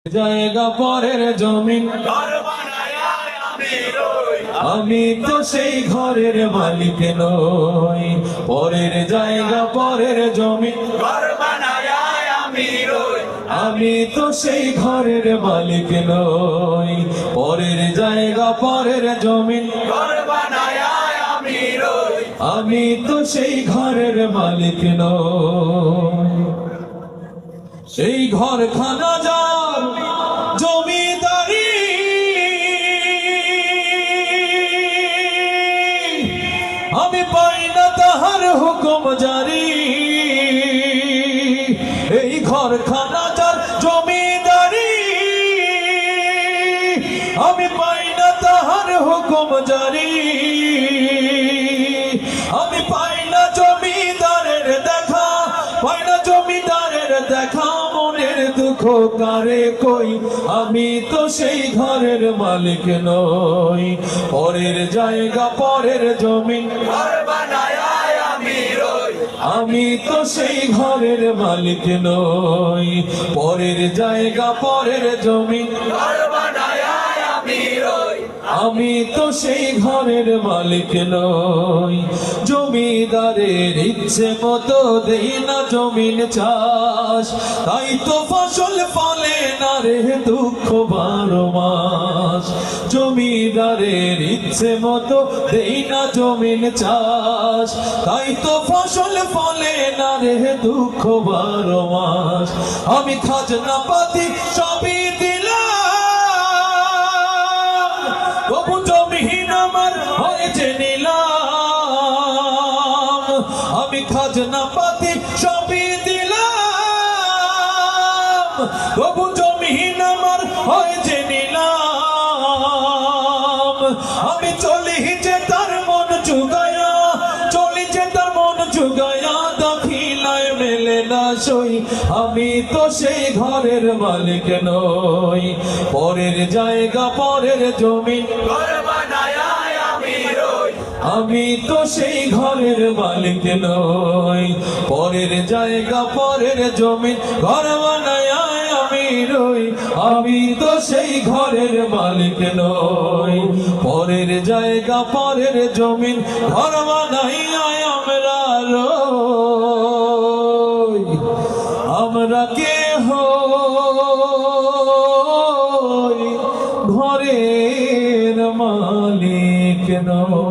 জায়গা পরের জমিন আমি তো সেই ঘরের মালিক নই। পরের জায়গা পরের জমিন আমি তো সেই ঘরের মালিক নই। পরের জায়গা পরের জমিন আমি তো সেই ঘরের মালিক নই। সেই ঘরখানা যার জমিদারি আমি পাই না তাহার হুকুম জারি। এই ঘরখানা যার জমিদারি আমি পাই না তাহার হুকুম জারি। আমি পাই না জমিদারের দেখা, পাই না জমিদারের দেখা, মনের দুঃখ কারে কই। আমি তো সেই ঘরের মালিক নই। পরের জায়গা পরের জমিন আমি তো সেই ঘরের মালিক নই। পরের জায়গা পরের জমিন আমি তো সেই ঘরের মালিক নই। জমিদারের ইচ্ছে মতো দেই না জমিন চাষ, তাই তো ফসল ফলে না রে দুঃখ 12 মাস। জমিদারের ইচ্ছে মতো দেই না জমিন চাষ, তাই তো ফসল ফলে না রে দুঃখ 12 মাস। আমি খাজনা পাতি সবই তবু জমিহীন আমার হয়েছে নিলাম। আমি খাজনা পাতি সবই দিলাম, তবু জমিহীন আমার হয়েছে নিলাম। আমি চলি যে তার মন চুগায়া, চলি যে তার মন চুগায়া, দাখিলায় মেলে না সই। আমি তো সেই ঘরের মালিক নই। পরের জায়গা পরের জমিন আমি তো সেই ঘরের মালিক নই। পরের জায়গা পরের জমিন ঘর বানায় আমি রই। আমি তো সেই ঘরের মালিক নই। পরের জায়গা পরের জমিন ঘর বানাই আমরা রই। আমরা কে হই ঘরের মালিক নই।